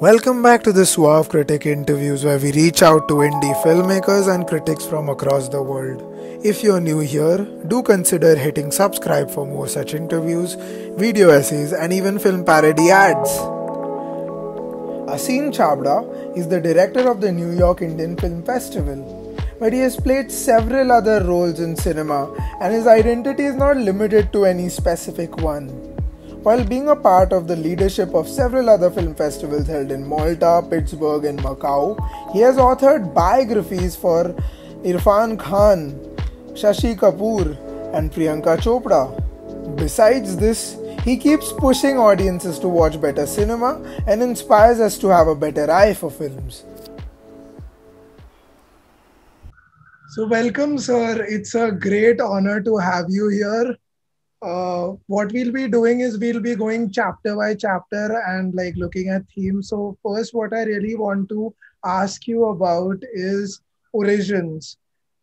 Welcome back to the Suave Critic interviews where we reach out to indie filmmakers and critics from across the world. If you're new here, do consider hitting subscribe for more such interviews, video essays, and even film parody ads. Asim Chabda is the director of the New York Indian Film Festival, but he has played several other roles in cinema and his identity is not limited to any specific one. While being a part of the leadership of several other film festivals held in Malta, Pittsburgh, and Macau, he has authored biographies for Irfan Khan, Shashi Kapoor, and Priyanka Chopra. Besides this, he keeps pushing audiences to watch better cinema and inspires us to have a better eye for films. So, welcome, sir. It's a great honor to have you here. What we'll be doing is we'll be going chapter by chapter and like looking at themes. So first, what I really want to ask you about is origins.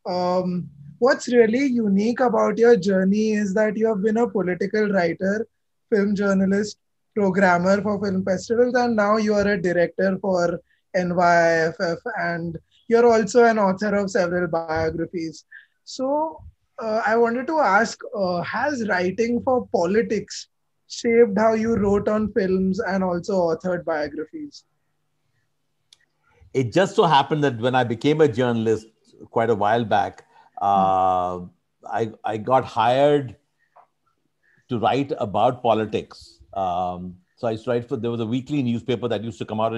What's really unique about your journey is that you have been a political writer, film journalist, programmer for film festivals, and now you are a director for NYFF, and you're also an author of several biographies. So I wanted to ask, has writing for politics shaped how you wrote on films and also authored biographies? It just so happened that when I became a journalist quite a while back, I got hired to write about politics. So I used to write there was a weekly newspaper that used to come out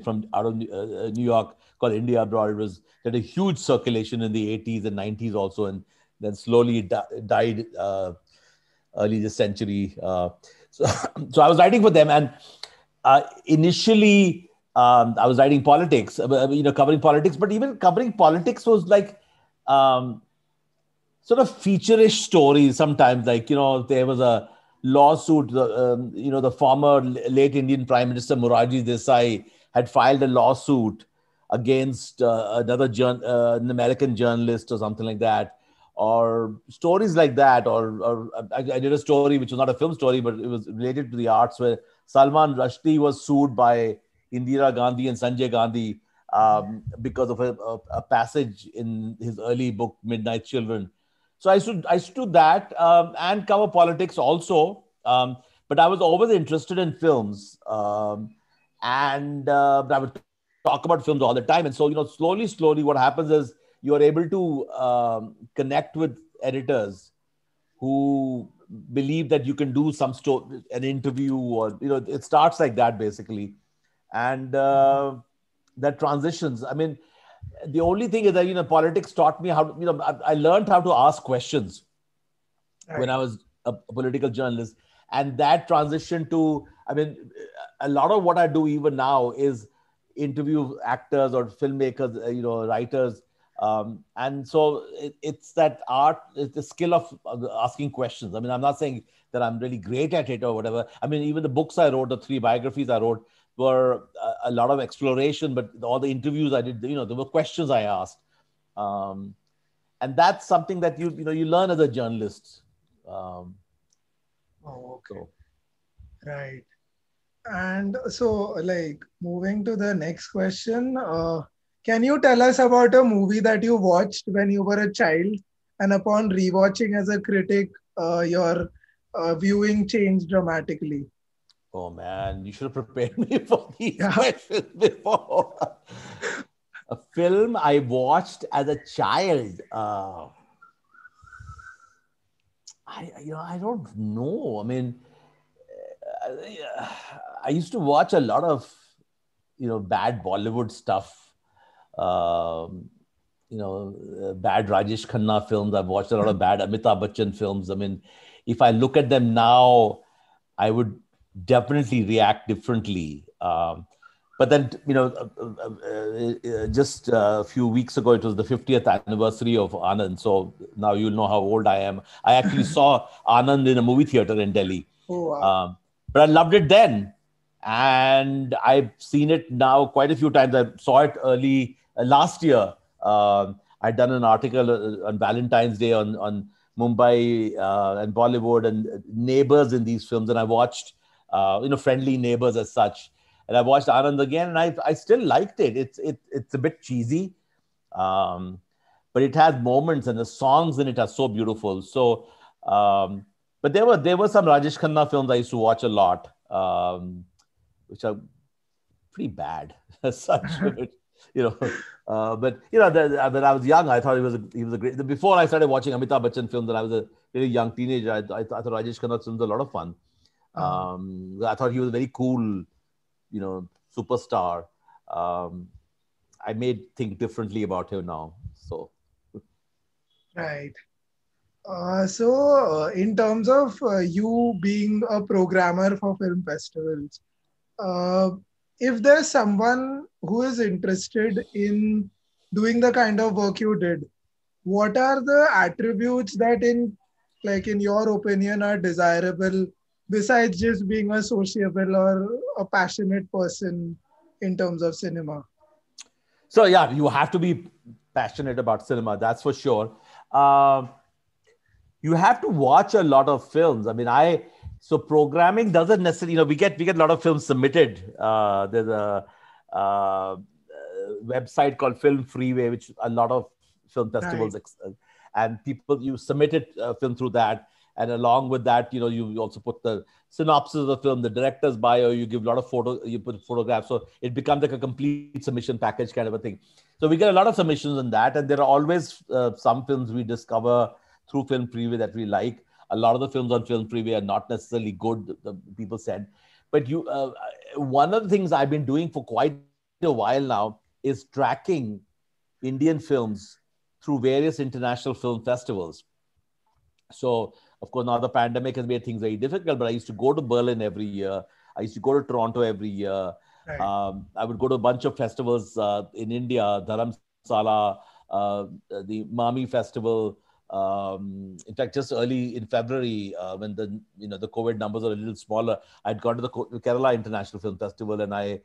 from out of New York called India Abroad. It had a huge circulation in the 80s and 90s also, and then slowly died early this century. So I was writing for them, and initially I was writing politics, covering politics. But even covering politics was like sort of feature-ish stories sometimes. Like, there was a lawsuit. The former late Indian Prime Minister Morarji Desai had filed a lawsuit against an American journalist or something like that. Or stories like that, or I did a story which was not a film story, but it was related to the arts, where Salman Rushdie was sued by Indira Gandhi and Sanjay Gandhi because of a passage in his early book Midnight Children. So I used to do that and cover politics also, but I was always interested in films, and I would talk about films all the time. And so slowly, what happens is, you are able to connect with editors who believe that you can do an interview, or it starts like that basically, and that transitions. I mean, the only thing is that politics taught me how to, I learned how to ask questions when I was a political journalist, and that transition to, I mean, a lot of what I do even now is interview actors or filmmakers, writers. And so it's that art, it's the skill of asking questions. I mean, I'm not saying that I'm really great at it or whatever. I mean, even the books I wrote, the 3 biographies I wrote, were a lot of exploration, but all the interviews I did, there were questions I asked. And that's something that you learn as a journalist. Oh, okay. Right. And so, like, moving to the next question, can you tell us about a movie that you watched when you were a child, and upon rewatching as a critic, your viewing changed dramatically? Oh man, you should have prepared me for these questions before. A film I watched as a child. I don't know. I mean, I used to watch a lot of bad Bollywood stuff. Bad Rajesh Khanna films. I've watched a lot of bad Amitabh Bachchan films. I mean, if I look at them now, I would definitely react differently. But then, just a few weeks ago, it was the 50th anniversary of Anand. So now you'll know how old I am. I actually saw Anand in a movie theater in Delhi. Oh, wow. But I loved it then. And I've seen it now quite a few times. I saw it early last year. I'd done an article on Valentine's Day on Mumbai and Bollywood and neighbors in these films. And I watched, friendly neighbors as such. And I watched Anand again, and I still liked it. It's a bit cheesy, um, but it has moments, and the songs in it are so beautiful. So, but there were some Rajesh Khanna films I used to watch a lot, which are pretty bad as such. You know, but you know, when I was young, I thought he was a great. Before I started watching Amitabh Bachchan films, when I was a really young teenager, I thought Rajesh Khanna's films were a lot of fun. I thought he was a very cool, superstar. Um, I may think differently about him now. So Right. In terms of you being a programmer for film festivals, uh, if there's someone who is interested in doing the kind of work you did, what are the attributes that in your opinion are desirable besides just being a sociable or a passionate person in terms of cinema? So yeah, you have to be passionate about cinema. That's for sure. Um, you have to watch a lot of films. I mean, so programming doesn't necessarily. We get a lot of films submitted. There's a website called Film Freeway, which a lot of film Right. festivals and people you submitted film through that. And along with that, you also put the synopsis of the film, the director's bio. You give a lot of you put photographs, so it becomes like a complete submission package kind of a thing. So we get a lot of submissions on that, and there are always some films we discover through Film Freeway that we like. A lot of the films on Film Freeway are not necessarily good. The people said, but one of the things I've been doing for quite a while now is tracking Indian films through various international film festivals. So, of course, now the pandemic has made things very difficult, but I used to go to Berlin every year. I used to go to Toronto every year. Right. I would go to a bunch of festivals in India, Dharamsala, the Mami Festival. In fact, just early in February, when the COVID numbers are a little smaller, I'd gone to the Kerala International Film Festival, and I at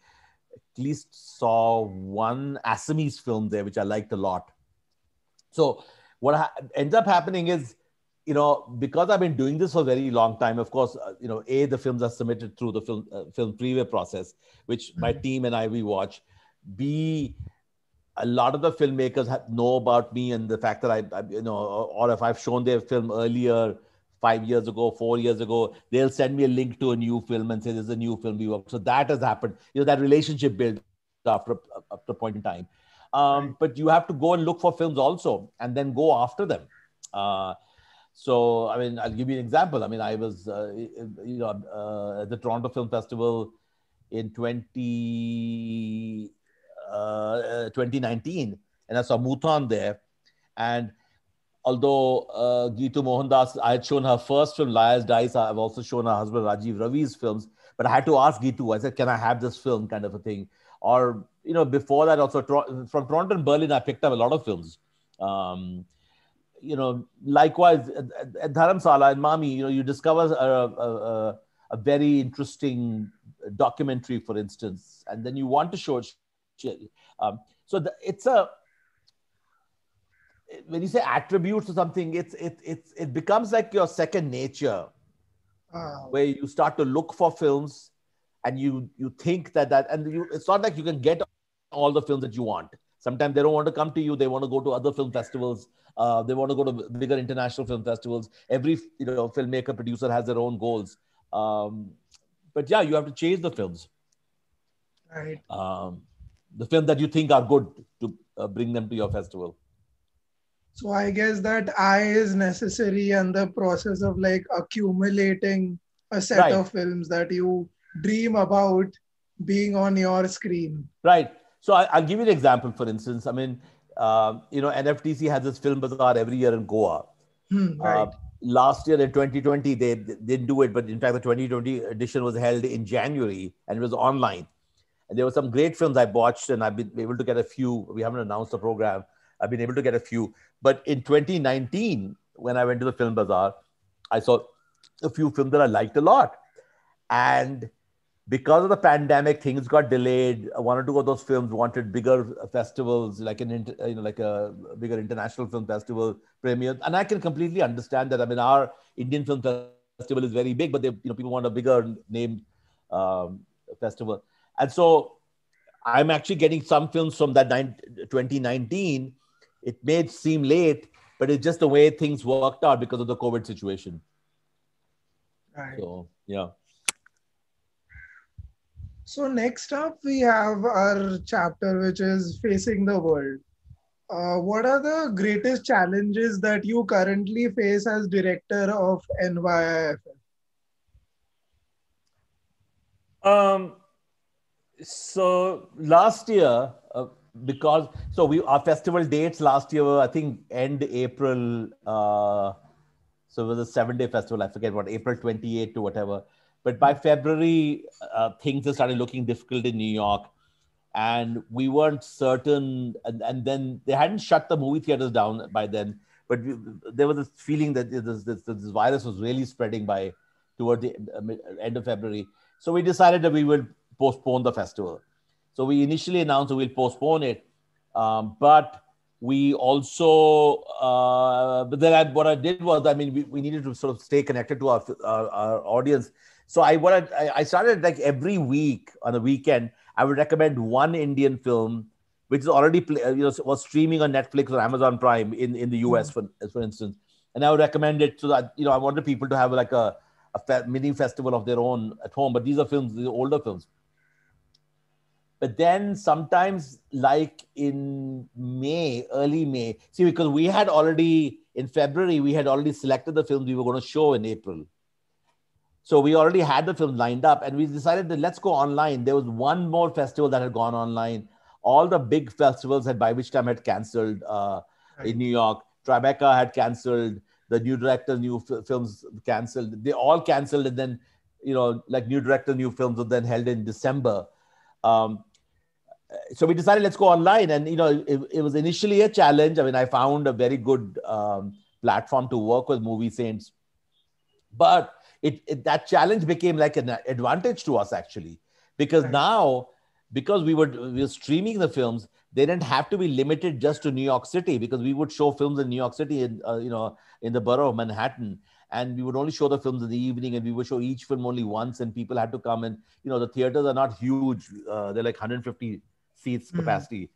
least saw one Assamese film there, which I liked a lot. So what ends up happening is, because I've been doing this for a very long time, of course, the films are submitted through the film preview process, which my team and we watch. B, a lot of the filmmakers know about me and the fact that or if I've shown their film earlier, 5 years ago, 4 years ago, they'll send me a link to a new film and say there's a new film we work. So that has happened. That relationship built after a point in time. Right. But you have to go and look for films also, and then go after them. So, I mean, I'll give you an example. I mean, I was, at the Toronto Film Festival in 2019, and I saw Muthan there. And although Geetu Mohandas, I had shown her first film, Liar's Dice, I've also shown her husband Rajiv Ravi's films, but I had to ask Geetu, I said, can I have this film, kind of a thing? Or, before that also, from Toronto and Berlin, I picked up a lot of films. Likewise at Dharamsala and Mami, you discover a very interesting documentary, for instance, and then you want to show it. It's when you say attributes or something, it becomes like your second nature, where you start to look for films, and you think it's not like you can get all the films that you want. Sometimes they don't want to come to you. They want to go to other film festivals. They want to go to bigger international film festivals. Every filmmaker, producer has their own goals. But yeah, you have to chase the films. Right. The films that you think are good, to bring them to your festival. So I guess that eye is necessary, and the process of accumulating a set of films that you dream about being on your screen. Right. So I'll give you an example. For instance, I mean, NFTC has this film bazaar every year in Goa. Right. Last year in 2020, they didn't do it, but in fact, the 2020 edition was held in January, and it was online. And there were some great films I watched, and I've been able to get a few. We haven't announced the program. I've been able to get a few. But in 2019, when I went to the film bazaar, I saw a few films that I liked a lot. And because of the pandemic, things got delayed. One or two of those films wanted bigger festivals, like a bigger international film festival premiere. And I can completely understand that. I mean, our Indian film festival is very big, but people want a bigger name festival. And so I'm actually getting some films from that 2019. It may seem late, but it's just the way things worked out because of the COVID situation. Right. So, yeah. So next up, we have our chapter, which is facing the world. What are the greatest challenges that you currently face as director of NYIF? Um, so last year, because so we our festival dates last year were, I think, end April. So it was a 7-day festival. I forget what, April 28 to whatever. But by February, things have started looking difficult in New York, and we weren't certain. And then they hadn't shut the movie theaters down by then, but there was this feeling that this virus was really spreading by toward the end of February. So we decided that we would postpone the festival. So we initially announced that we'll postpone it, but we also, but then what I did was, I mean, we needed to sort of stay connected to our audience. So I started like every week on a weekend, I would recommend one Indian film, which is already was streaming on Netflix or Amazon Prime in the US, for instance. And I would recommend it so that, I wanted people to have like a mini festival of their own at home. But these are films, these are older films. But then sometimes, like in May, early May, see, because we had already, in February, we had already selected the films we were going to show in April. So we already had the film lined up, and we decided that let's go online. There was one more festival that had gone online. All the big festivals had by which time had canceled in New York. Tribeca had canceled. The new director, new films canceled. They all canceled, and then, like new director, new films were then held in December. So we decided let's go online, and it was initially a challenge. I mean, I found a very good platform to work with Movie Saints, but that challenge became like an advantage to us, actually, because now, because we were streaming the films, they didn't have to be limited just to New York City, because we would show films in New York City, in in the borough of Manhattan, and we would only show the films in the evening, and we would show each film only once, and people had to come. And the theaters are not huge; they're like 150 seats capacity.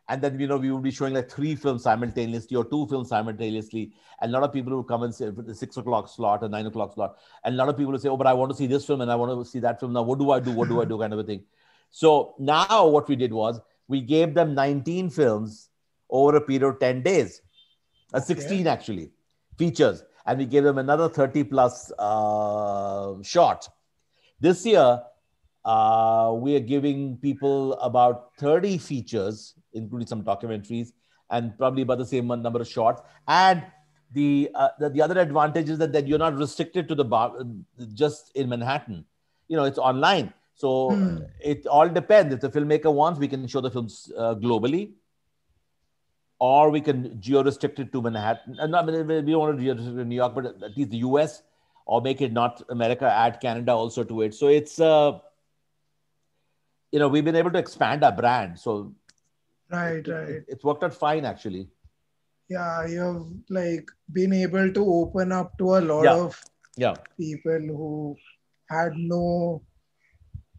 And then, we would be showing like 3 films simultaneously or 2 films simultaneously. And a lot of people would come and say the 6 o'clock slot or 9 o'clock slot. And a lot of people would say, oh, but I want to see this film and I want to see that film. Now, what do I do? What do I do? Kind of a thing. So now what we did was we gave them 19 films over a period of 10 days, 16 actually, features. And we gave them another 30 plus short. This year, we are giving people about 30 features, including some documentaries, and probably about the same number of shorts. And the other advantage is that you're not restricted to the bar just in Manhattan. It's online. So it all depends. If the filmmaker wants, we can show the films globally, or we can geo-restrict it to Manhattan. And we don't want to geo-restrict to New York, but at least the US, or make it North America, add Canada also to it. So it's we've been able to expand our brand. So it's worked out fine, actually. Yeah, you've like been able to open up to a lot of people who had no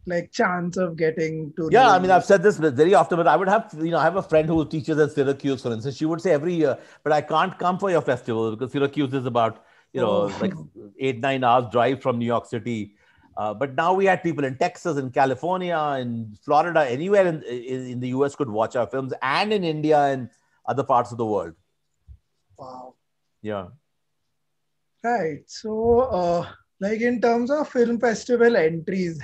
like chance of getting to know I mean, I've said this very often, but I would have, I have a friend who teaches at Syracuse, for instance. She would say every year, but I can't come for your festival because Syracuse is about, like 8-9 hours drive from New York City. But now we had people in Texas, in California, in Florida, anywhere in the US could watch our films, and in India and other parts of the world. Wow. Yeah. Right. So, like in terms of film festival entries,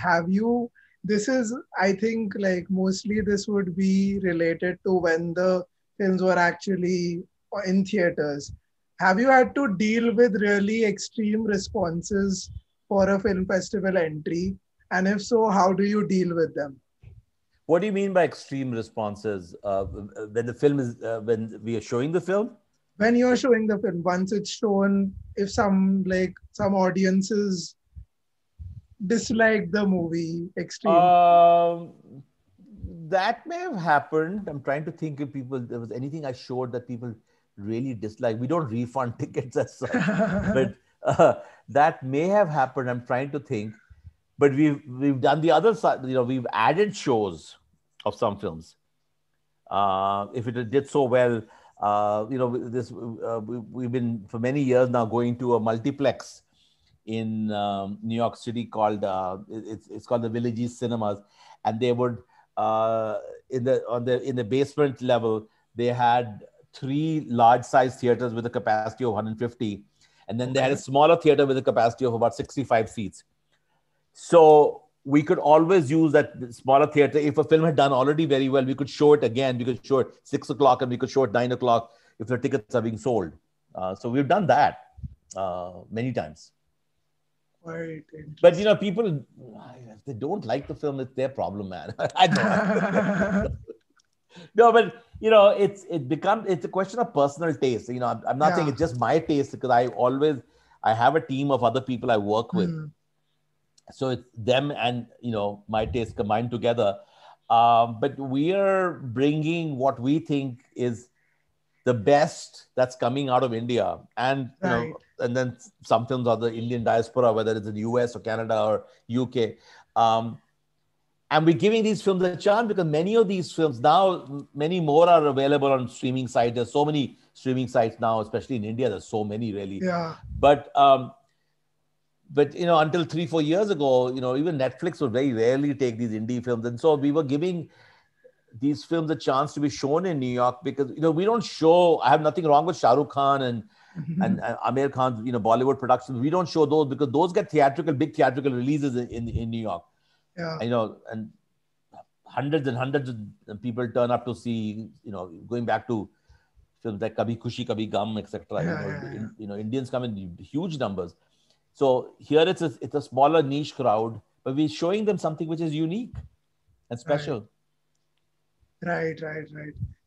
this is, I think, like mostly this would be related to when the films were actually in theaters. Have you had to deal with really extreme responses for a film festival entry? And if so, how do you deal with them? What do you mean by extreme responses? When the film is, when we are showing the film? When you're showing the film, once it's shown, if some audiences dislike the movie extremely. That may have happened. I'm trying to think if there was anything I showed that people really dislike. We don't refund tickets as such, but that may have happened. I'm trying to think. But we've done the other side. We've added shows of some films. If it did so well, we've been for many years now going to a multiplex in New York City called it's called the Villages Cinemas, and they would in the basement level they had 3 large size theaters with a capacity of 150, and then they had a smaller theater with a capacity of about 65 seats. So we could always use that smaller theater. If a film had done already very well, we could show it again. We could show it 6 o'clock and we could show it 9 o'clock if the tickets are being sold. So we've done that many times. Quite But people, if they don't like the film, it's their problem, man. I know. No, but it's a question of personal taste. I'm not saying it's just my taste, because I have a team of other people I work with. So it's them and my taste combined together. But we are bringing what we think is the best that's coming out of India, and and then some films are the Indian diaspora, whether it's in the US or Canada or UK. And we're giving these films a chance because many of these films now, many more are available on streaming sites. There's so many streaming sites now, especially in India. There's so many, really. Yeah. But until 3-4 years ago, even Netflix would very rarely take these indie films, and so we were giving these films a chance to be shown in New York because we don't show. I have nothing wrong with Shah Rukh Khan and Amir Khan's Bollywood productions. We don't show those because those get big theatrical releases in New York. Yeah. And hundreds and hundreds of people turn up to see. Going back to films like Kabhi Khushi Kabhi Gum, etc. Indians come in huge numbers. So here it's a smaller niche crowd, but we're showing them something which is unique and special. Right.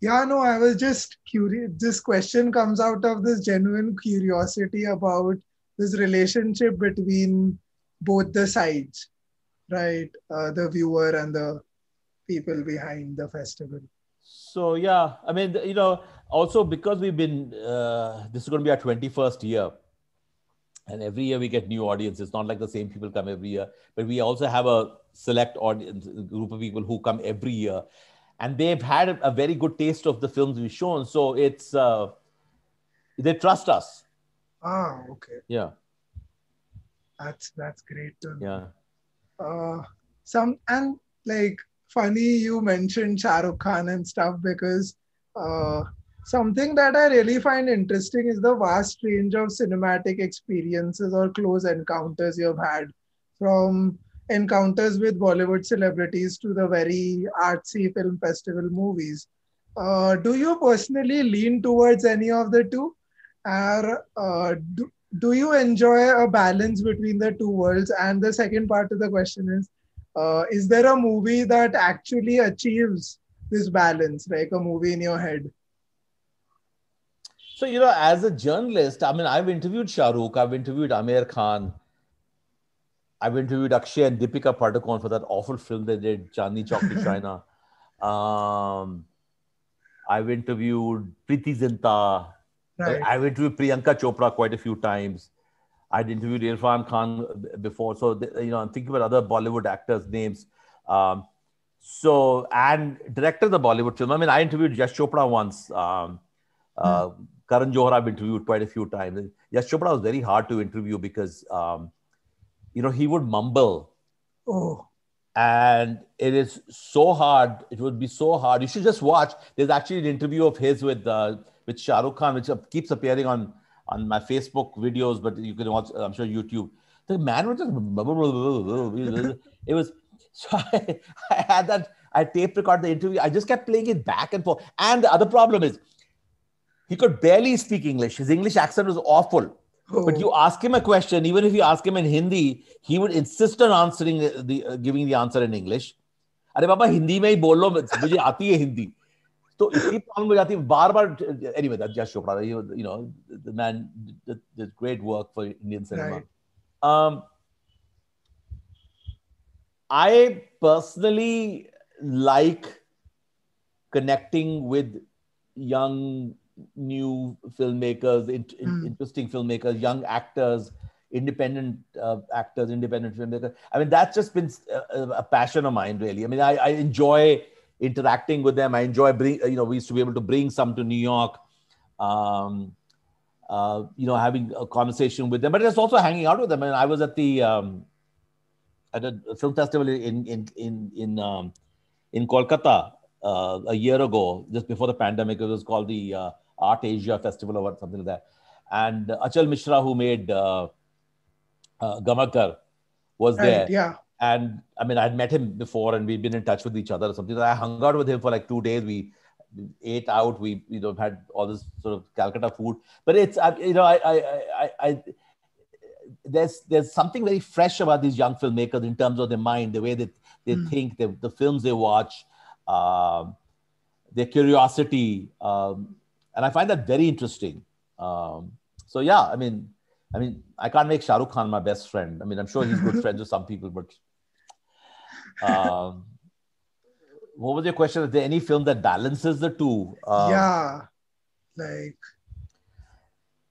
Yeah, no, I was just curious. This question comes out of this genuine curiosity about this relationship between both the sides, right? The viewer and the people behind the festival. So, yeah, I mean, also because we've been, this is going to be our 21st year. And every year we get new audience. It's not like the same people come every year, but we also have a select audience, group of people who come every year. And they've had a very good taste of the films we've shown. So it's, they trust us. Ah, okay. Yeah. That's great to know. Yeah. Funny you mentioned Shah Rukh Khan and stuff because something that I really find interesting is the vast range of cinematic experiences or close encounters you've had, from encounters with Bollywood celebrities to the very artsy film festival movies. Do you personally lean towards any of the two? Or do you enjoy a balance between the two worlds? And the second part of the question is there a movie that actually achieves this balance, like a movie in your head? So, as a journalist, I mean, I've interviewed Shah Rukh, I've interviewed Amir Khan, I've interviewed Akshay and Deepika Padukone for that awful film they did, Chandni Chowk to China. I've interviewed Preeti Zinta. Right. I've interviewed Priyanka Chopra quite a few times. I'd interviewed Irfan Khan before. So, I'm thinking about other Bollywood actors' names. And director of the Bollywood film. I mean, I interviewed Yash Chopra once. Karan Johar I've interviewed quite a few times. Yash Chopra was very hard to interview because, he would mumble. Oh. And it is so hard. It would be so hard. You should just watch. There's actually an interview of his with Shah Rukh Khan, which keeps appearing on my Facebook videos, but you can watch, I'm sure, YouTube. The man was just... It was... So I had that... I tape record the interview. I just kept playing it back and forth. And the other problem is, he could barely speak English. His English accent was awful. Oh. But you ask him a question, even if you ask him in Hindi, he would insist on answering giving the answer in English. Arey baba, Hindi mein hi bolo, mujhe aati hai Hindi. So itni problem ho jati hai, baar. Anyway, that's Yash Chopra. The man did great work for Indian cinema. Right. I personally like connecting with young, new filmmakers, interesting filmmakers, young actors. independent actors, independent filmmakers. I mean, that's just been a passion of mine, really. I mean, I enjoy interacting with them. I enjoy we used to be able to bring some to New York, having a conversation with them, but it's also hanging out with them. And I was at a film festival in Kolkata a year ago, just before the pandemic. It was called the Art Asia Festival or something like that. And Achal Mishra, who made Gamakar, was Right. there. Yeah. And I mean, I'd met him before and we'd been in touch with each other or something. I hung out with him for like 2 days. We ate out. We had all this sort of Calcutta food. But it's there's something very fresh about these young filmmakers in terms of their mind, the way that they think, the films they watch, their curiosity, and I find that very interesting. So yeah, I mean, I can't make Shah Rukh Khan my best friend. I mean, I'm sure he's good friends with some people, but what was your question? Is there any film that balances the two? Yeah, like,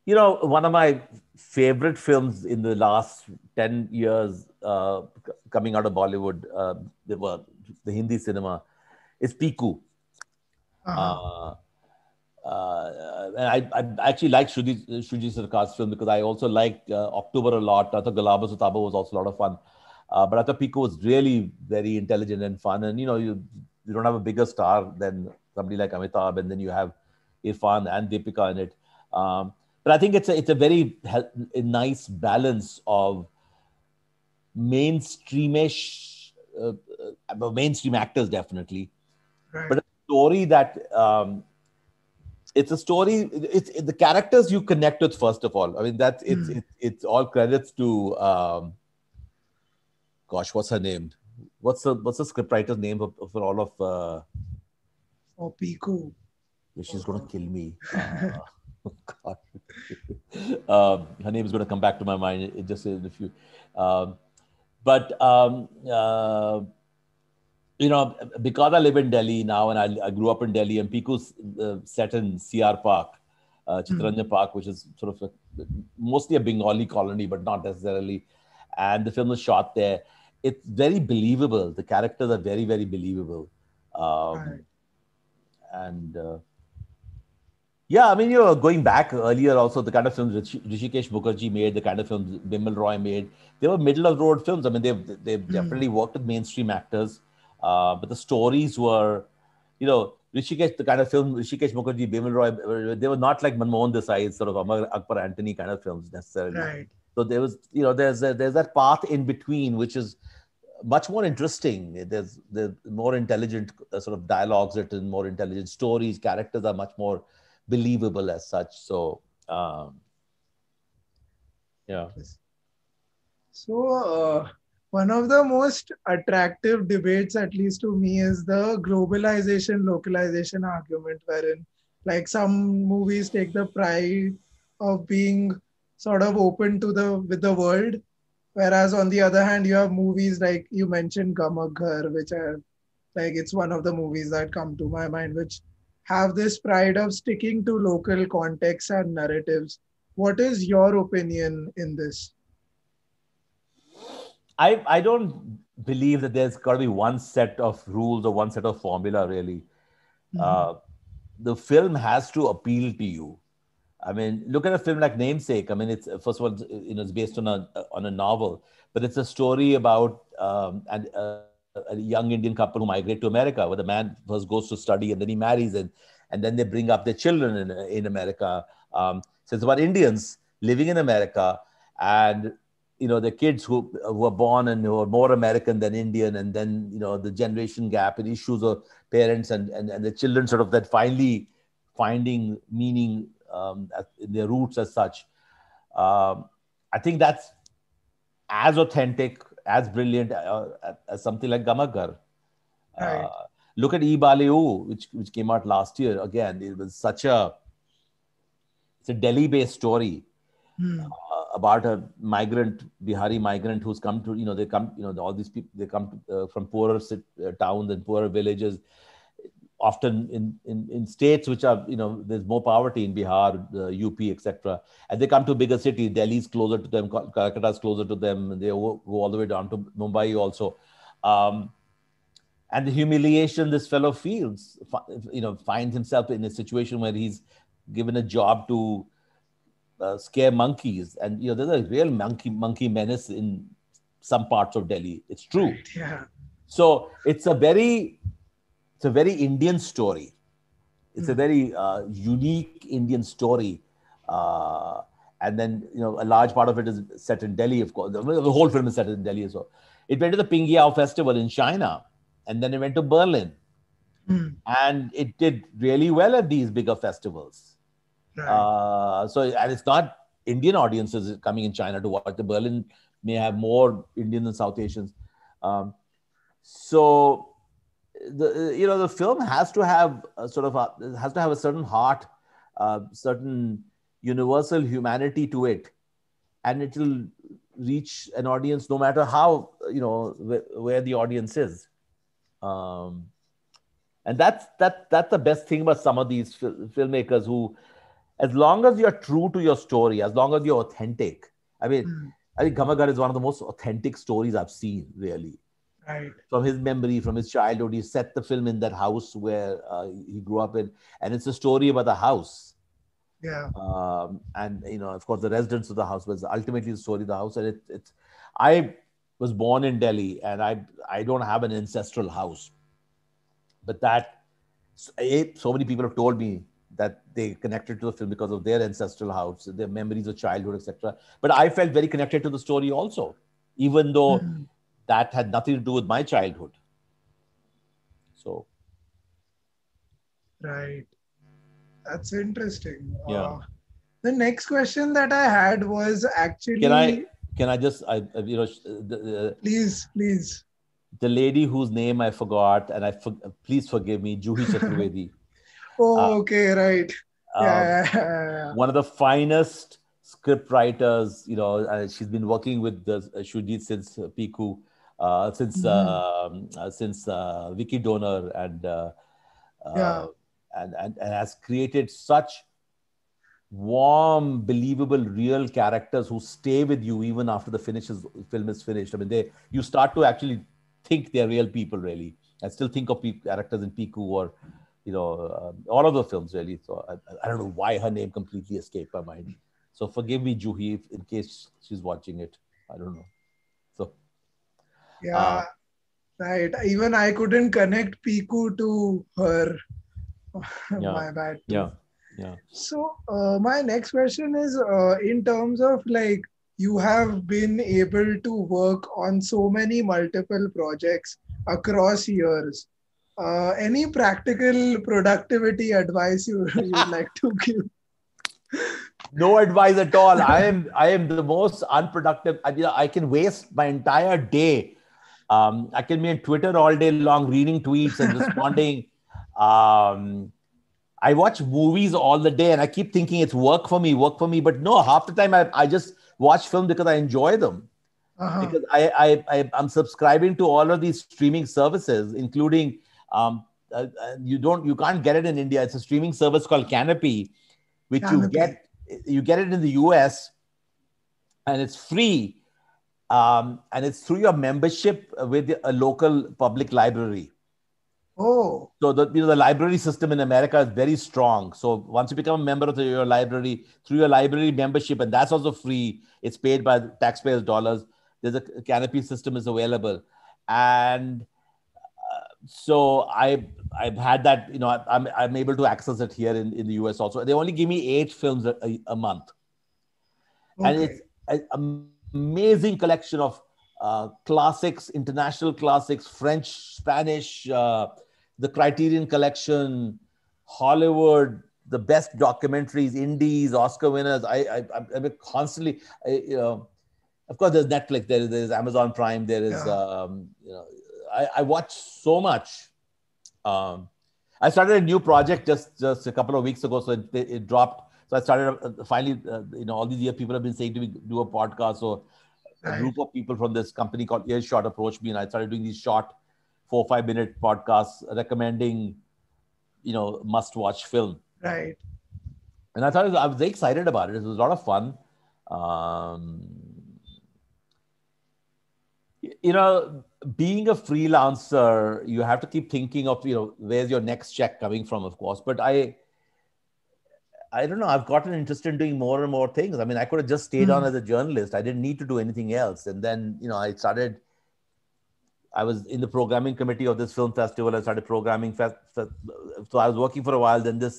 one of my favorite films in the last 10 years coming out of Bollywood, the Hindi cinema, is Piku. And I actually like Shruti Sarkar's film because I also liked October a lot. I thought Gulaba Sutaba was also a lot of fun. But I thought Piku was really very intelligent and fun. And, you don't have a bigger star than somebody like Amitabh, and then you have Irfan and Deepika in it. But I think it's a very nice balance of mainstreamish, mainstream actors, definitely. right. But a story that... it's a story. It's the characters you connect with first of all. I mean, it's all credits to gosh, what's her name? What's the scriptwriter's name for all of? For Piku. She's gonna kill me. God. Her name is gonna come back to my mind. It just in a few. Because I live in Delhi now, and I grew up in Delhi, and Piku's set in CR Park, Chittaranjan Park, which is sort of mostly a Bengali colony, but not necessarily. And the film was shot there. It's very believable. The characters are very, very believable. Right. And yeah, I mean, going back earlier also, the kind of films Rishikesh Mukherjee made, the kind of films Bimal Roy made, they were middle of the road films. I mean, they've definitely worked with mainstream actors. But the stories were, Rishikesh, the kind of film Rishikesh Mukherjee, Bimal Roy, they were not like Manmohan Desai, sort of Amar Akbar Antony kind of films necessarily. Right. So there was, there's that path in between, which is much more interesting. There's more intelligent sort of dialogues written, more intelligent stories. Characters are much more believable as such. So, yeah. So, one of the most attractive debates, at least to me, is the globalization localization argument, wherein like some movies take the pride of being sort of open to with the world, whereas on the other hand, you have movies like you mentioned Gamakar, which are like it's one of the movies that come to my mind, which have this pride of sticking to local contexts and narratives. What is your opinion in this? I don't believe that there's got to be one set of rules or one set of formula, really. The film has to appeal to you. I mean, look at a film like Namesake. I mean, it's first of all, it's based on a novel, but it's a story about a young Indian couple who migrate to America, where the man first goes to study and then he marries, and then they bring up their children in America. So it's about Indians living in America, and the kids who are born and who are more American than Indian, and then the generation gap and issues of parents and the children sort of that finally finding meaning in their roots as such. I think that's as authentic, as brilliant as something like Gamakar. Right. Look at Ibaleu, which came out last year. Again, it was it's a Delhi-based story about a Bihari migrant who's come to, they come, all these people, they come from poorer towns and poorer villages. often in states which are, there's more poverty in Bihar, UP, etc. And they come to bigger cities. Delhi's closer to them, Calcutta's closer to them. They go all the way down to Mumbai also. And the humiliation this fellow feels, finds himself in a situation where he's given a job to scare monkeys. And, there's a real monkey menace in some parts of Delhi. It's true. Right, yeah. So it's a very Indian story. It's a very unique Indian story. And then, a large part of it is set in Delhi, of course. The whole film is set in Delhi. So it went to the Pingyao Festival in China, and then it went to Berlin. And it did really well at these bigger festivals. Right. And it's not Indian audiences coming in China to watch. The Berlin may have more Indian and South Asians. So the film has to have a certain heart, certain universal humanity to it, and it will reach an audience no matter how, where the audience is. And that's the best thing about some of these filmmakers who, as long as you're true to your story, as long as you're authentic. I mean, I think Ghamaghar is one of the most authentic stories I've seen, really. Right. From his memory, from his childhood, he set the film in that house where he grew up in, and it's a story about the house. Yeah. And of course, the residents of the house, was ultimately the story of the house. And I was born in Delhi, and I don't have an ancestral house, but so many people have told me that they connected to the film because of their ancestral house, their memories of childhood, etc. But I felt very connected to the story also, even though that had nothing to do with my childhood. So. Right. That's interesting. Yeah. The next question that I had was actually. Can I just, please. The lady whose name I forgot, and please forgive me, Juhi Chaturvedi. Oh, okay, right. Yeah. One of the finest script writers, she's been working with Shujit since Piku, since Vicky Donor, and has created such warm, believable, real characters who stay with you even after the film is finished. I mean, you start to actually think they're real people, really. I still think of characters in Piku or, all of the films, really. So I don't know why her name completely escaped my mind. So forgive me, Juhi, in case she's watching it. I don't know. So. Yeah, right. Even I couldn't connect Piku to her. My bad. Yeah. So my next question is, in terms of you have been able to work on so many multiple projects across years. Any practical productivity advice you would like to give? No advice at all. I am the most unproductive. I can waste my entire day. I can be on Twitter all day long, reading tweets and responding. I watch movies all the day, and I keep thinking it's work for me. But no, half the time I just watch film because I enjoy them. Because I'm subscribing to all of these streaming services, including you can't get it in India. It's a streaming service called Canopy, which you get it in the US, and it's free, and it's through your membership with a local public library. Oh. So the library system in America is very strong. So once you become a member of your library, through your library membership, and that's also free, it's paid by taxpayers' dollars. There's a Canopy system is available. And so I've had that, I'm able to access it here in the US also. They only give me 8 films a month. Okay. And it's an amazing collection of classics, international classics, French, Spanish, the Criterion Collection, Hollywood, the best documentaries, indies, Oscar winners. I'm constantly, of course, there's Netflix, there's Amazon Prime, there is, I watch so much. I started a new project just a couple of weeks ago, so it dropped. So I started finally, all these years people have been saying to me, do a podcast. So a group of people from this company called Earshot approached me, and I started doing these short 4 or 5 minute podcasts recommending must-watch film. Right. And I thought I was very excited about it. It was a lot of fun. Um, Being a freelancer, you have to keep thinking of, where's your next check coming from, of course. But I don't know, I've gotten interested in doing more and more things. I mean, I could have just stayed on as a journalist. I didn't need to do anything else. And then, I was in the programming committee of this film festival. I started programming. So I was working for a while. Then the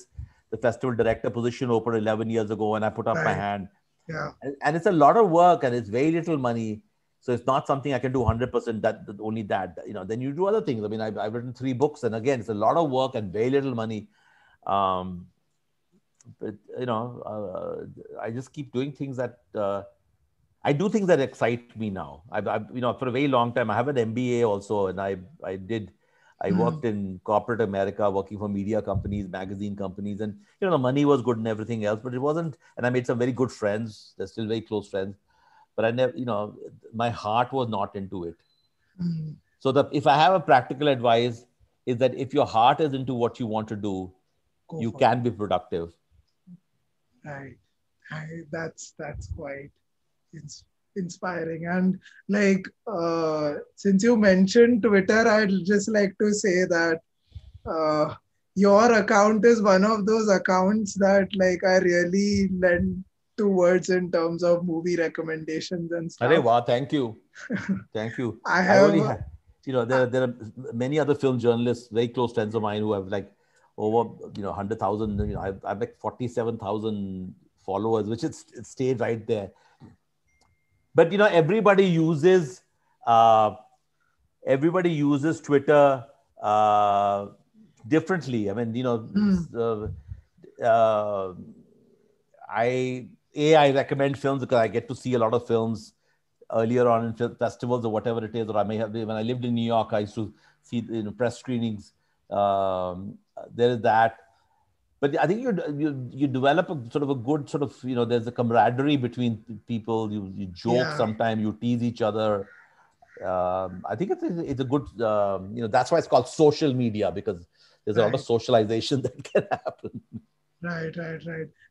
festival director position opened 11 years ago, and I put up my hand. Yeah. And it's a lot of work, and it's very little money. So it's not something I can do 100%. Only that. Then you do other things. I mean, I've written 3 books, and again, it's a lot of work and very little money. But I just keep doing things that I do things that excite me now. I've for a very long time, I have an MBA also, and I worked in corporate America, working for media companies, magazine companies, and the money was good and everything else, but it wasn't. And I made some very good friends. They're still very close friends, but I never, my heart was not into it. So if I have a practical advice, is that if your heart is into what you want to do, you can be productive. Right. That's quite inspiring. And like, since you mentioned Twitter, I'd just like to say that your account is one of those accounts that like I really lend towards in terms of movie recommendations and stuff. Arey, wow, thank you. Thank you. I only have, there are many other film journalists, very close friends of mine, who have like over 100,000. I've like 47,000 followers, which it stayed right there. But everybody uses Twitter differently. I mean, I recommend films because I get to see a lot of films earlier on in film festivals or whatever it is. Or I may have, when I lived in New York, I used to see press screenings. There is that. But I think you develop a sort of a good sort of, there's a camaraderie between people. You joke sometimes, you tease each other. I think it's a good, that's why it's called social media, because there's a lot of socialization that can happen. Right.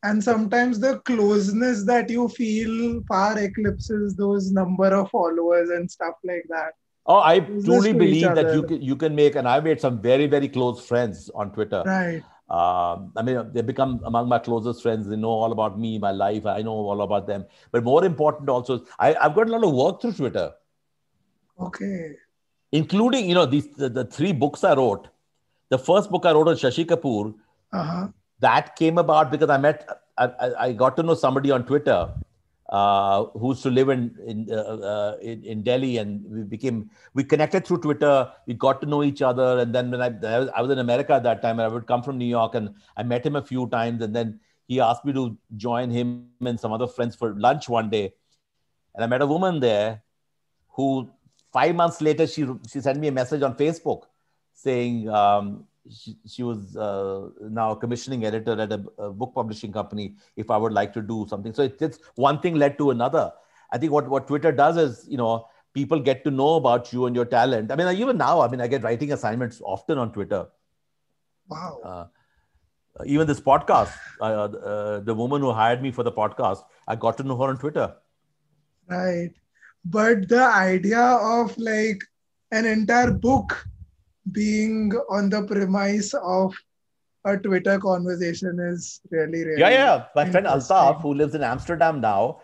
And sometimes the closeness that you feel far eclipses those number of followers and stuff like that. Oh, I truly believe that you can make, and I've made some very, very close friends on Twitter. Right. I mean, they become among my closest friends. They know all about me, my life. I know all about them. But more important also, I've got a lot of work through Twitter. Okay. Including, the 3 books I wrote. The first book I wrote on Shashi Kapoor, that came about because I got to know somebody on Twitter who used to live in Delhi, and we connected through Twitter. We got to know each other, and then when I was in America at that time, I would come from New York, and I met him a few times, and then he asked me to join him and some other friends for lunch one day, and I met a woman there who 5 months later she sent me a message on Facebook saying she was now a commissioning editor at a book publishing company, if I would like to do something. So it's one thing led to another. I think what Twitter does is, people get to know about you and your talent. I mean, even now, I get writing assignments often on Twitter. Wow. Even this podcast, the woman who hired me for the podcast, I got to know her on Twitter. Right. But the idea of like an entire book being on the premise of a Twitter conversation is really, really. Yeah. My friend Altaf, who lives in Amsterdam now,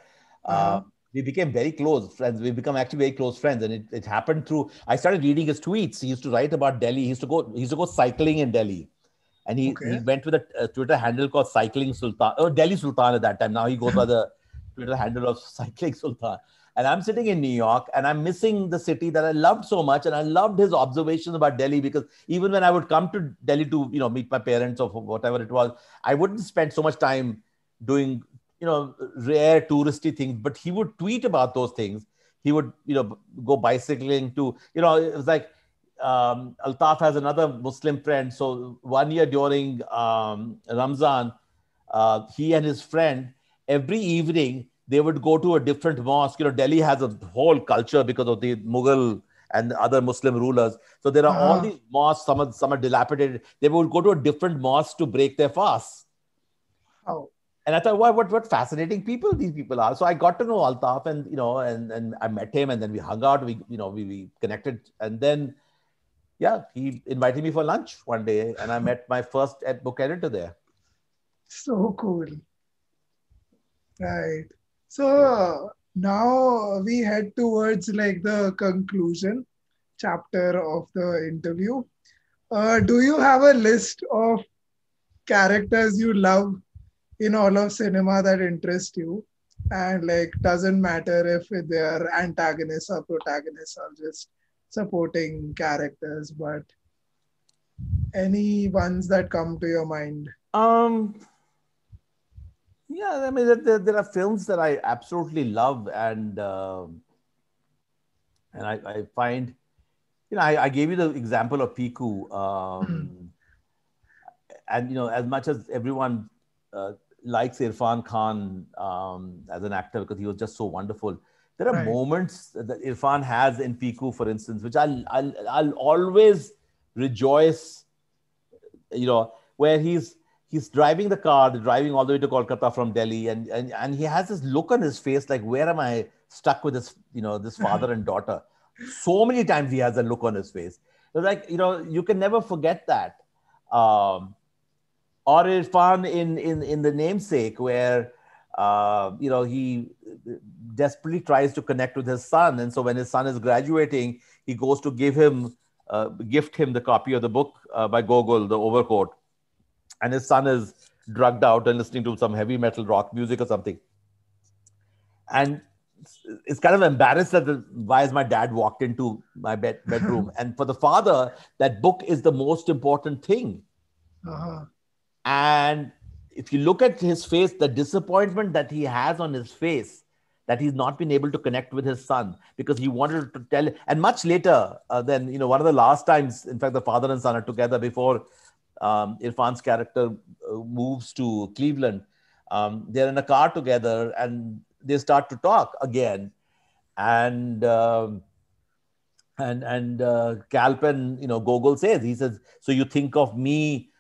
we became very close friends. We become actually very close friends, and it happened through. I started reading his tweets. He used to write about Delhi. He used to go cycling in Delhi, and he went with a Twitter handle called Cycling Sultan, or Delhi Sultan at that time. Now he goes by the Twitter handle of Cycling Sultan. And I'm sitting in New York, and I'm missing the city that I loved so much. And I loved his observations about Delhi, because even when I would come to Delhi to, meet my parents or whatever it was, I wouldn't spend so much time doing, rare touristy things, but he would tweet about those things. He would, go bicycling to, it was like, Altaf has another Muslim friend. So one year during Ramzan, he and his friend, every evening, they would go to a different mosque. Delhi has a whole culture because of the Mughal and other Muslim rulers. So there are all these mosques, some are dilapidated. They would go to a different mosque to break their fast. Oh. And I thought, what fascinating people these people are. So I got to know Altaf, and and I met him, and then we hung out. We connected, and then he invited me for lunch one day, and I met my first book editor there. So cool. Right. So now we head towards like the conclusion chapter of the interview. Do you have a list of characters you love in all of cinema that interest you? And like, doesn't matter if they are antagonists or protagonists or just supporting characters, but any ones that come to your mind? Yeah, I mean, there are films that I absolutely love, and I find, I gave you the example of Piku, and as much as everyone likes Irfan Khan as an actor because he was just so wonderful, there are moments that Irfan has in Piku, for instance, which I'll always rejoice, where he's driving the car, driving all the way to Kolkata from Delhi, and he has this look on his face like, where am I stuck with this, this father and daughter? So many times he has a look on his face. It's like, you can never forget that. Or Irfan in The Namesake, where he desperately tries to connect with his son, and so when his son is graduating, he goes to gift him the copy of the book by Gogol, The Overcoat, and his son is drugged out and listening to some heavy metal rock music or something, and it's kind of embarrassed that why has my dad walked into my bedroom? And for the father, that book is the most important thing. And if you look at his face, the disappointment that he has on his face, that he's not been able to connect with his son because he wanted to tell. And much later, then, one of the last times, in fact, the father and son are together before Irfan's character moves to Cleveland. They're in a car together and they start to talk again. And Kalpen, Gogol says, so you think of me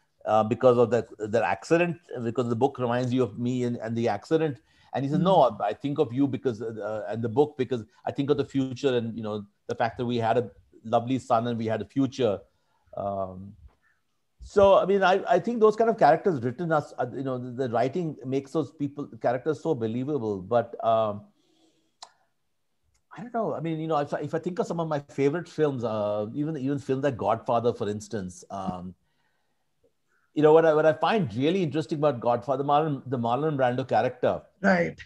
because of the accident, because the book reminds you of me and the accident. And he says, no, I think of you because, and the book, because I think of the future and, the fact that we had a lovely son and we had a future. So, I mean, I think those kind of characters written us, the writing makes those characters so believable. But I don't know. I mean, if I think of some of my favorite films, even films like Godfather, for instance, what I find really interesting about Godfather, the Marlon Brando character. Right.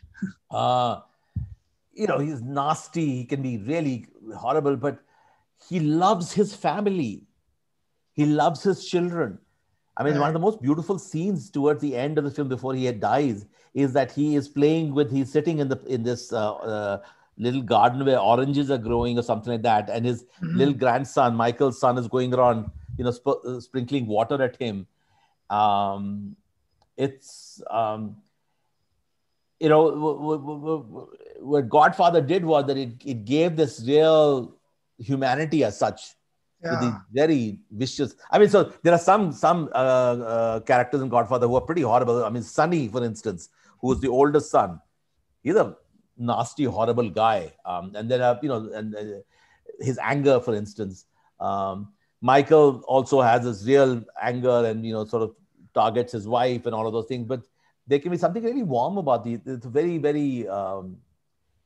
He's nasty. He can be really horrible, but he loves his family. He loves his children. I mean, one of the most beautiful scenes towards the end of the film before he dies is that he's sitting in this little garden where oranges are growing or something like that. And his little grandson, Michael's son, is going around, sprinkling water at him. What Godfather did was that it gave this real humanity as such. With these very vicious. I mean, so there are some characters in Godfather who are pretty horrible. I mean, Sonny, for instance, who is the oldest son, he's a nasty, horrible guy. And there are, and his anger, for instance. Michael also has this real anger and, sort of targets his wife and all of those things. But there can be something really warm about these. It's very, very,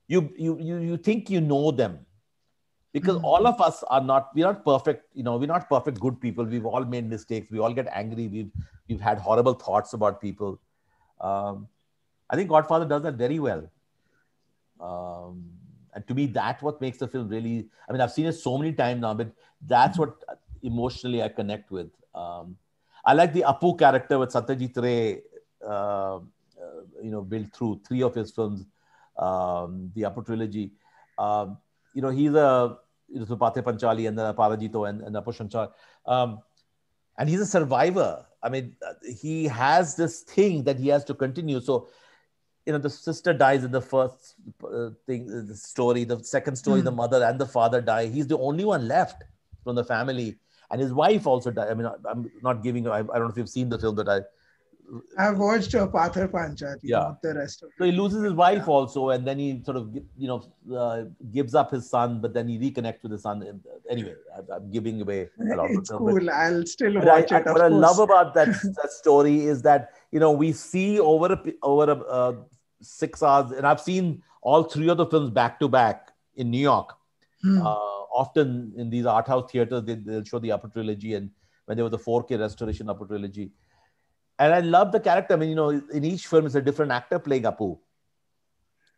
you think you know them. Because all of us we're not perfect, we're not perfect good people. We've all made mistakes. We all get angry. We've had horrible thoughts about people. I think Godfather does that very well. And to me, that's what makes the film really, I mean, I've seen it so many times now, but that's what emotionally I connect with. I like the Apu character with Satyajit Ray, built through 3 of his films, the Apu trilogy. He's Supate Panchali and then Parajito and Apu Shankar. And he's a survivor. I mean, he has this thing that he has to continue. So the sister dies in the first the story. The second story, the mother and the father die. He's the only one left from the family, and his wife also died. I mean, I'm not giving. I don't know if you've seen the film, but I've watched Pathar Panchali, yeah. not the rest of So he it. loses his wife also, and then he sort of, gives up his son, but then he reconnects with his son. And, anyway, I'm giving away a lot of the It's film. But, cool. I'll still watch it, what of I love course. about that story is that, we see over 6 hours, and I've seen all three of the films back to back in New York. Often in these art house theaters, they'll show the Upper Trilogy, and when there was a 4K restoration Upper Trilogy. And I love the character. I mean, in each film, it's a different actor playing Apu.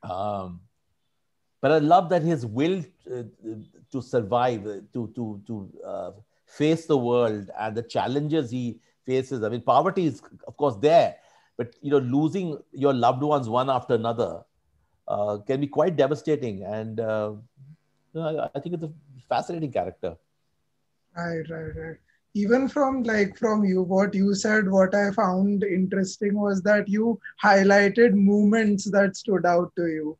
But I love that his will to survive, to face the world and the challenges he faces. I mean, poverty is, of course, there, but losing your loved ones one after another can be quite devastating. And I think it's a fascinating character. Right. Even from you, what you said, what I found interesting was that you highlighted moments that stood out to you.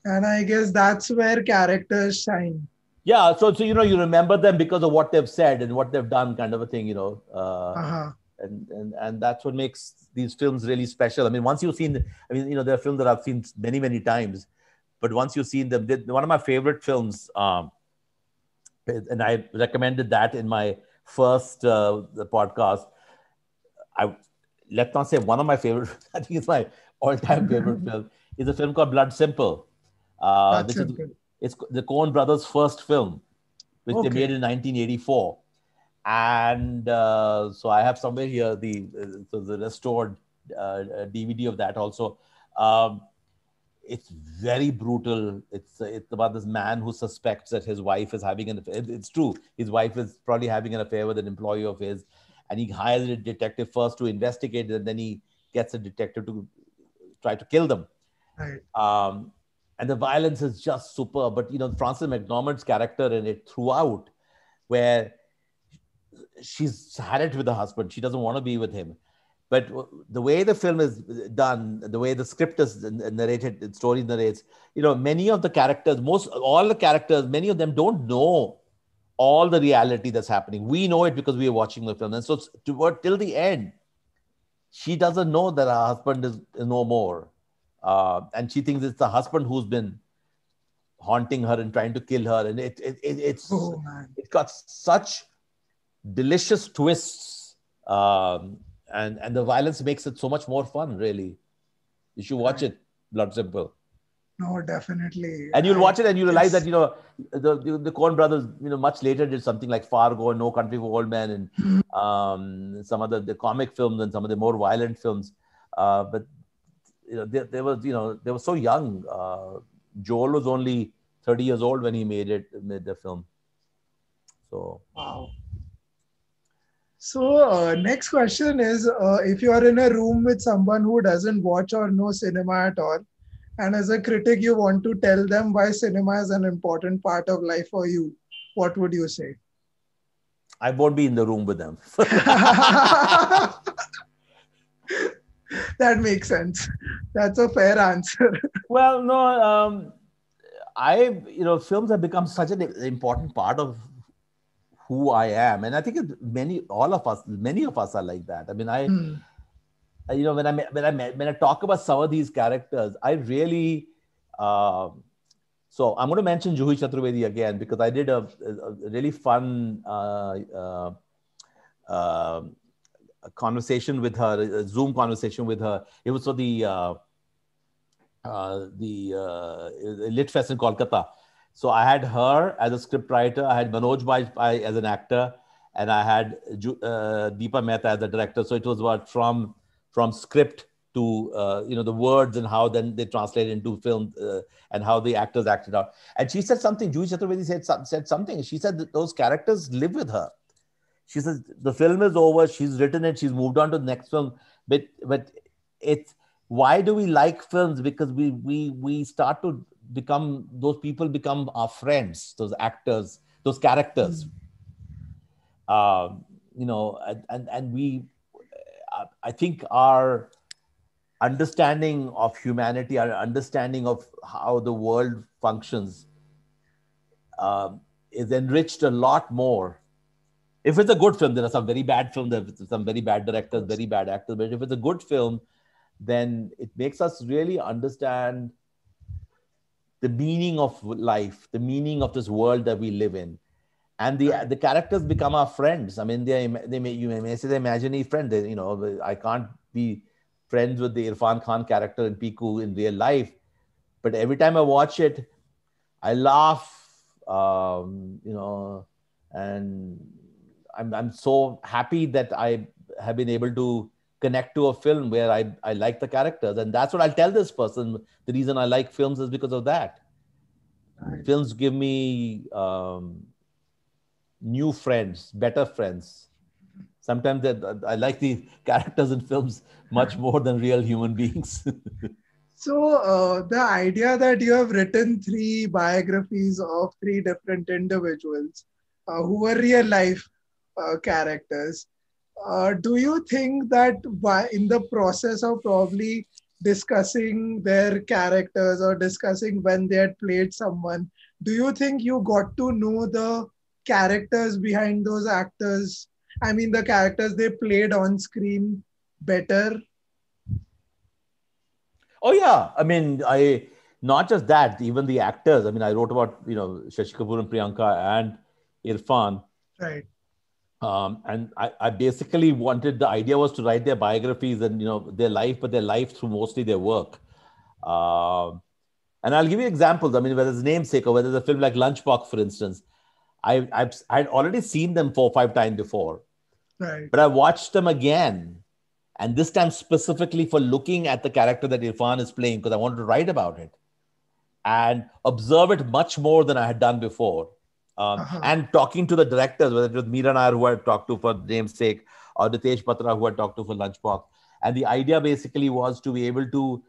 And I guess that's where characters shine. Yeah, so you remember them because of what they've said and what they've done, kind of a thing, Uh-huh. and that's what makes these films really special. I mean, once you've seen, I mean, there are films that I've seen many times, but once you've seen them, one of my favorite films, and I recommended that in my first the podcast. Let's not say one of my favorite. I think it's my all-time favorite film. Is a film called Blood Simple, That's which is simple. it's the Coen Brothers' first film, which they Okay. made in 1984. And so I have somewhere here the restored DVD of that also. It's very brutal. It's about this man who suspects that his wife is having an affair. It's true. His wife is probably having an affair with an employee of his, and he hires a detective first to investigate it, and then he gets a detective to try to kill them. Right. And the violence is just super. But Frances McDormand's character in it throughout, where she's had it with her husband, she doesn't want to be with him. But the way the film is done, the way the script is narrated, the story narrates, many of the characters, all the characters, many of them don't know all the reality that's happening. We know it because we are watching the film. And so till the end, she doesn't know that her husband is no more. And she thinks it's the husband who's been haunting her and trying to kill her. And it's got such delicious twists. And the violence makes it so much more fun, really. You should watch it, Blood Simple. No, definitely. And you'll watch it and you realize that, the Coen brothers, much later did something like Fargo and No Country for Old Men and some other the comic films and some of the more violent films. But, they were so young. Joel was only 30 years old when he made the film. So. Wow. So next question is, if you are in a room with someone who doesn't watch or know cinema at all, and as a critic, you want to tell them why cinema is an important part of life for you, what would you say? I won't be in the room with them. That makes sense. That's a fair answer. Well, no, films have become such an important part of who I am, and I think many of us are like that. I mean, when I talk about some of these characters, I really. So I'm going to mention Juhi Chaturvedi again because I did a really fun a conversation with her, a Zoom conversation with her. It was for the Lit Fest in Kolkata. So I had her as a scriptwriter, I had Manoj Bajpayee as an actor, and I had Deepa Mehta as a director. So it was about from script to the words and how then they translate into film and how the actors acted out. And she said something. Juhi Chaturvedi said something. She said that those characters live with her. She says the film is over. She's written it. She's moved on to the next film. But it's why do we like films? Because we start to become, those people become our friends, those actors, those characters. And we, I think our understanding of humanity, our understanding of how the world functions um, is enriched a lot more. If it's a good film, there are some very bad films, there are some very bad Of directors, course. very bad actors. But if it's a good film, then it makes us really understand the meaning of life, the meaning of this world that we live in. And Right. the characters become our friends. I mean, they may, you may say they're imaginary friend. They, you know, I can't be friends with the Irfan Khan character in Piku in real life, but every time I watch it, I laugh, you know, and I'm so happy that I have been able to connect to a film where I like the characters. And that's what I'll tell this person. The reason I like films is because of that. Right. Films give me new friends, better friends. Sometimes I like the characters in films much more than real human beings. So, the idea that you have written three biographies of three different individuals who were real life characters, do you think that in the process of probably discussing their characters or discussing when they had played someone, do you think you got to know the characters behind those actors? I mean, the characters they played on screen better? Oh yeah, I mean, I not just that, even the actors. I mean, I wrote about Shashi Kapoor and Priyanka and Irfan, Right. and I basically wanted the idea was to write their biographies and their life, but their life through mostly their work. Um, and I'll give you examples. I mean, whether it's Namesake or whether it's a film like Lunchbox, for instance, I'd already seen them 4 or 5 times before, Right. but I watched them again, and this time specifically for looking at the character that Irfan is playing because I wanted to write about it and observe it much more than I had done before. Uh-huh. And talking to the directors, whether it was Meera Nair, who I talked to for Namesake, or Ritesh Batra, who I talked to for Lunchbox. And the idea basically was to be able to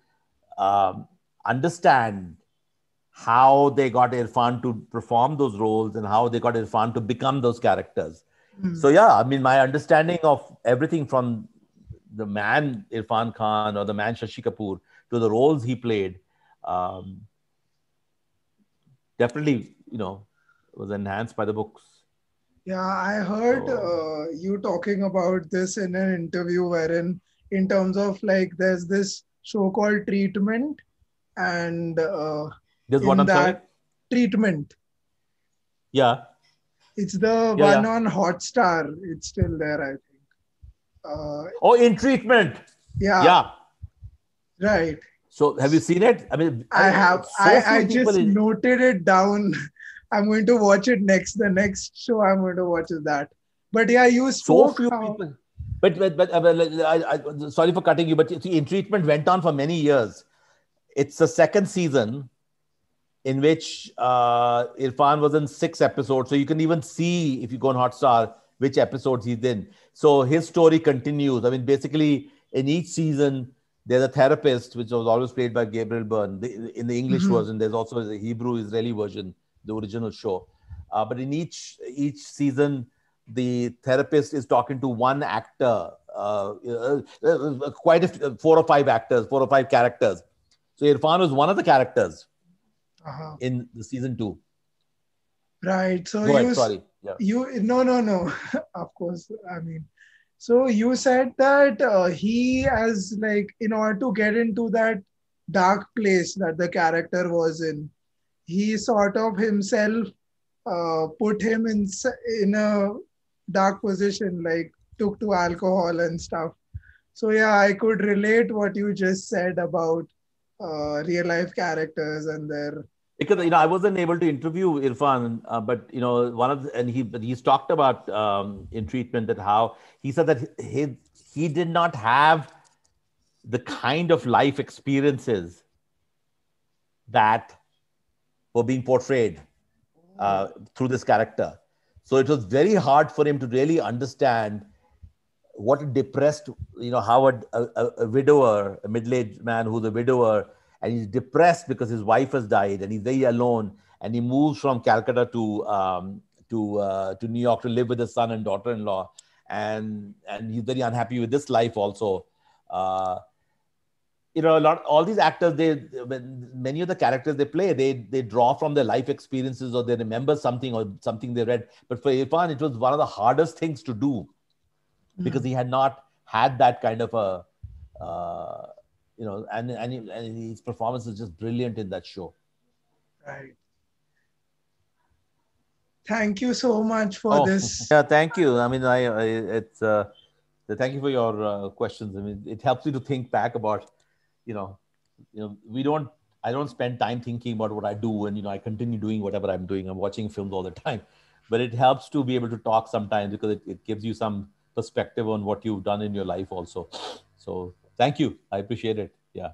um, understand how they got Irfan to perform those roles and how they got Irfan to become those characters. So, Hmm. yeah, I mean, my understanding of everything from the man Irfan Khan or the man Shashi Kapoor to the roles he played um, definitely, was enhanced by the books. Yeah, I heard So you talking about this in an interview wherein, in terms of like, there's this show called Treatment, and this what in I'm sorry. that Treatment, Yeah, it's the yeah, one yeah. on Hotstar. It's still there, I think. Oh, In Treatment. Yeah, Yeah. right. So have you seen it? I mean, I have. so I few people. just noted it down. I'm going to watch it next. The next show I'm going to watch is that. But yeah, you So spoke few how. people. But sorry for cutting you. But see, In Treatment went on for many years. It's the second season in which Irfan was in 6 episodes. So you can even see if you go on Hotstar which episodes he's in. So his story continues. I mean, basically, in each season, there's a therapist, which was always played by Gabriel Byrne. In the English Mhm. version, there's also the Hebrew Israeli version, the original show. But in each season, the therapist is talking to one actor, quite 4 or 5 actors, 4 or 5 characters. So Irfan was one of the characters Uh-huh. in the season 2. Right. So Go ahead. Sorry. Yeah. no, no, no. Of course. I mean, so you said that he, as like, in order to get into that dark place that the character was in, he sort of himself put him in a dark position, like took to alcohol and stuff. So yeah, I could relate what you just said about real life characters and their. Because I wasn't able to interview Irfan, but one of the, and he's talked about in treatment that how he said that he did not have the kind of life experiences that were being portrayed Oh, through this character. So it was very hard for him to really understand what a depressed, how a widower, a middle-aged man who's a widower, and he's depressed because his wife has died, and he's very alone, and he moves from Calcutta to New York to live with his son and daughter-in-law, and he's very unhappy with this life also. Uh, all these actors, many of the characters they play, they draw from their life experiences, or they remember something or something they read. But for Irfan, it was one of the hardest things to do, because he had not had that kind of a, and his performance is just brilliant in that show. Right. Thank you so much for this. Yeah, thank you. I mean, thank you for your questions. I mean, it helps me to think back about, you know, I don't spend time thinking about what I do, and I continue doing whatever I'm doing. I'm watching films all the time, but it helps to be able to talk sometimes, because it gives you some perspective on what you've done in your life also. So thank you. I appreciate it. Yeah.